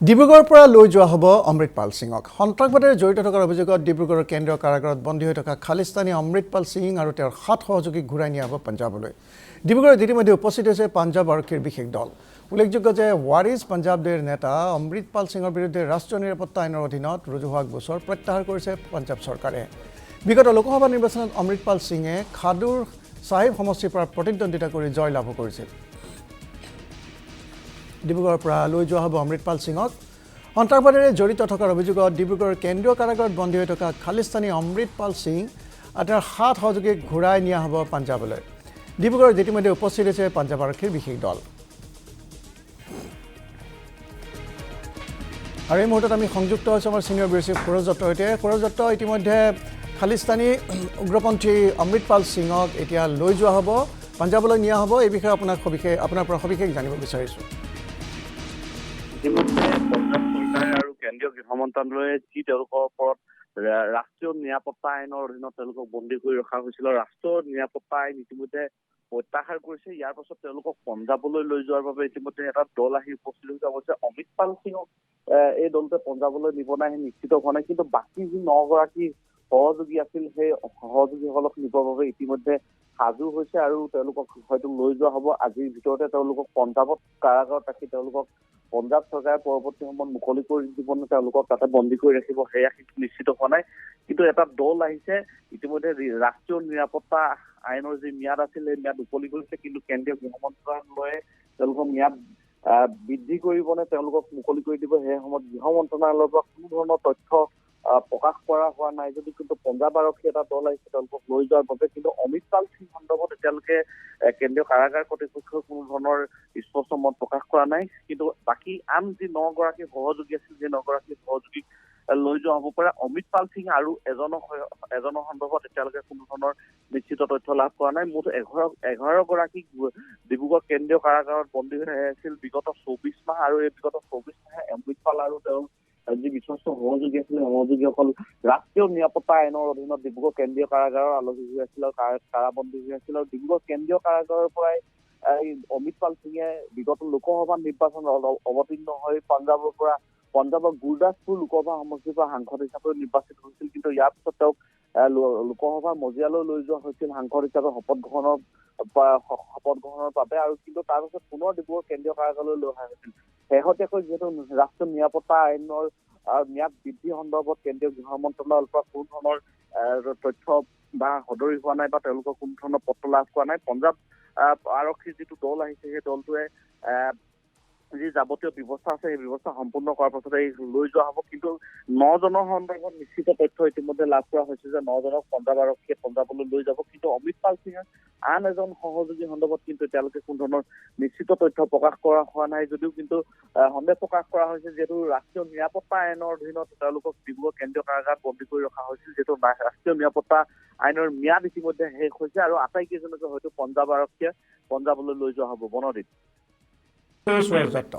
ডিব্ৰুগড়ৰ পৰা লৈ যোৱা হ'ব অমৃতপাল সিঙক সন্ত্ৰাসবাদীৰে জড়িত থকাৰ অভিযোগত ডিব্ৰুগড়ৰ কেন্দ্ৰীয় কাৰাগাৰত বন্দী হৈ থকা খালিস্তানী অমৃতপাল সিং আৰু তেওঁৰ 7 সহযোগীক ঘূৰাই নিয়া হ'ব পঞ্জাৱলৈ ডিব্ৰুগড়ত ইতিমধ্যে উপস্থিত হৈছে পঞ্জাৱ আৰক্ষীৰ বিশেষ দল উল্লেখযোগ্য যে ৱাৰিছ পঞ্জাৱৰ নেতা অমৃতপাল সিঙৰ বিৰুদ্ধে ৰাষ্ট্ৰীয় নিৰাপত্তা আইনৰ অধীনত ৰুজু হোৱা গোচৰ প্ৰত্যাহাৰ কৰিছে পঞ্জাৱ চৰকাৰে বিগত লোকসভা নিৰ্বাচনত অমৃতপাল সিঙে খাদুৰ সাহেব সমষ্টিৰ পৰা প্ৰতিদ্বন্দ্বিতা কৰি জয় লাভ কৰিছিল ডিব্ৰুগড়ৰ পৰা লৈ যোৱা হ'ব অমৃতপাল সিঙক সন্ত্ৰাসবাদীৰে জড়িত থকাৰ অভিযোগত ডিব্ৰুগড়ৰ কেন্দ্ৰীয় কাৰাগাৰত বন্দী হৈ থকা খালিস্তানী অমৃতপাল সিং আৰু তেওঁৰ 7 সহযোগীক ঘূৰাই নিয়া হ'ব পঞ্জাৱলৈ ডিব্ৰুগড়ত ইতিমধ্যে উপস্থিত হৈছে পঞ্জাৱ আৰক্ষীৰ বিশেষ দল আৰু এই মুহূৰ্তত আমি সংযুক্ত হৈছোঁ আমাৰ ছিনিয়ৰ ব্যুৰ চিফ সুৰজ দত্তৰ সৈতে সুৰজ দত্ত ইতিমধ্যে খালিস্তানী উগ্ৰপন্থী অমৃতপাল সিঙক এতিয়া লৈ যোৱা হ'ব পঞ্জাৱলৈ নিয়া হ'ব এই বিষয়ে আপোনাৰ পৰা সবিশেষ জানিব বিচাৰিছোঁ আৰু কেন্দ্ৰীয় গৃহ মন্ত্ৰালয়ে যি তেওঁলোকৰ ওপৰত ৰাষ্ট্ৰীয় নিৰাপত্তা আইনৰ অধীনত তেওঁলোকক বন্দী কৰি ৰখা হৈছিল ৰাষ্ট্ৰীয় নিৰাপত্তা আইন ইতিমধ্যে প্ৰত্যাহাৰ কৰিছে ইয়াৰ পাছত তেওঁলোকক পঞ্জাৱলৈ লৈ যোৱাৰ বাবে ইতিমধ্যে এটা দল আহি উপস্থিত হৈছে অৱশ্যে অমৃতপাল সিঙক এই দলটোৱে পঞ্জাৱলৈ নিব নাই নিশ্চিত হোৱা নাই কিন্তু বাকী যি 9 গৰাকী সহযোগী আছিল সেই সহযোগীসকলক নিবৰ বাবে ইতিমধ্যে সাজু হৈছে আৰু তেওঁলোকক হয়তো লৈ যোৱা হ'ব আজিৰ ভিতৰতে তেওঁলোকক পঞ্জাৱত কাৰাগাৰত ৰাখি তেওঁলোকক পঞ্জাৱ চৰকাৰে পৰৱৰ্তী সময়ত মুকলি কৰি দিব নে তেওঁলোকক তাতে বন্দী কৰি ৰাখিব সেয়া নিশ্চিত হোৱা নাই কিন্তু এটা দল আহিছে ইতিমধ্যে ৰাষ্ট্ৰীয় নিৰাপত্তা আইনৰ যি ম্যাদ আছিল সেই ম্যাদ উকলি গৈছে কিন্তু কেন্দ্ৰীয় গৃহ মন্ত্ৰালয়ে তেওঁলোকৰ ম্যাদ বৃদ্ধি কৰিবনে তেওঁলোকক মুকলি কৰি দিব সেই সময়ত গৃহ মন্ত্ৰালয়ৰ পৰা কোনো ধৰণৰ তথ্য প্ৰকাশ কৰা হোৱা নাই যদি কিন্তু পঞ্জাৱ আৰক্ষী এটা দল আহিছে তেওঁলোকক লৈ যোৱাৰ বাবে কিন্তু অমৃতপাল সিং সন্দৰ্ভত এতিয়ালৈকে কেন্দ্ৰীয় কাৰাগাৰ কৰ্তৃপক্ষই কোনো ধৰণৰ স্পষ্ট মত প্ৰকাশ কৰা নাই কিন্তু বাকী আন যি 9 গৰাকী সহযোগী আছিল সেই 9 গৰাকী সহযোগীক লৈ যোৱা হ'ব পাৰে অমৃতপাল সিং আৰু এজনৰ সন্দৰ্ভত এতিয়ালৈকে কোনো ধৰণৰ নিশ্চিত তথ্য লাভ কৰা নাই মুঠ 11 গৰাকী ডিব্ৰুগড় কেন্দ্ৰীয় কাৰাগাৰত বন্দী হৈ আছিল বিগত 24 মাহ আৰু এই বিগত 24 মাহে অমৃতপাল আৰু তেওঁৰ যি বিশ্বস্ত সহযোগী আছিল সহযোগীসকল ৰাষ্ট্ৰীয় নিৰাপত্তা আইনৰ অধীনত ডিব্ৰুগড় কেন্দ্ৰীয় কাৰাগাৰৰ আলহী হৈ আছিল আৰু কাৰাবন্দী হৈ আছিল আৰু ডিব্ৰুগড় কেন্দ্ৰীয় কাৰাগাৰৰ পৰাই অমৃতপাল সিঙে বিগত লোকসভা নিৰ্বাচনত অৱতীৰ্ণ হৈ পঞ্জাৱৰ গুৰদাসপুৰ লোকসভা সমষ্টিৰ পৰা সাংসদ হিচাপে নিৰ্বাচিত হৈছিল কিন্তু ইয়াৰ পিছত তেওঁক লোকসভাৰ মজিয়ালৈ লৈ যোৱা হৈছিল সাংসদ হিচাপে শপত গ্ৰহণৰ বাবে আৰু কিন্তু তাৰ পিছত পুনৰ ডিব্ৰুগড় কেন্দ্ৰীয় কাৰাগাৰলৈ লৈ অহা হৈছিল শেহতীয়াকৈ যিহেতু ৰাষ্ট্ৰীয় নিৰাপত্তা আইনৰ ম্যাদ বৃদ্ধি সন্দৰ্ভত কেন্দ্ৰীয় গৃহ মন্ত্ৰালয়ৰ পৰা কোনো ধৰণৰ তথ্য বা সদৰি হোৱা নাই বা তেওঁলোকৰ কোনো ধৰণৰ পত্ৰ লাভ কৰা নাই পঞ্জাৱ আৰক্ষীৰ যিটো দল আহিছে সেই দলটোৱে যি যাৱতীয় ব্যৱস্থা আছে সেই ব্যৱস্থা সম্পূৰ্ণ কৰাৰ পাছতে লৈ যোৱা হ'ব কিন্তু 9 জনৰ সন্দৰ্ভত নিশ্চিত তথ্য ইতিমধ্যে লাভ কৰা হৈছে যে 9 জনক পঞ্জাৱ আৰক্ষীয়ে পঞ্জাৱলৈ লৈ যাব কিন্তু অমৃতপাল সিঙৰ আন এজন সহযোগী সন্দৰ্ভত কিন্তু এতিয়ালৈকে কোনো ধৰণৰ নিশ্চিত তথ্য প্ৰকাশ কৰা হোৱা নাই যদিও কিন্তু সন্দেহ প্ৰকাশ কৰা হৈছে যিহেতু ৰাষ্ট্ৰীয় নিৰাপত্তা আইনৰ অধীনত তেওঁলোকক ডিব্ৰুগড় কেন্দ্ৰীয় কাৰাগাৰত বন্দী কৰি ৰখা হৈছিল যিহেতু ৰাষ্ট্ৰীয় নিৰাপত্তা আইনৰ ম্যাদ ইতিমধ্যে শেষ হৈছে আৰু আটাইকেইজনকে হয়তো পঞ্জাৱ আৰক্ষীয়ে পঞ্জাৱলৈ লৈ যোৱা হ'ব বনদীপ সুৰজ দত্ত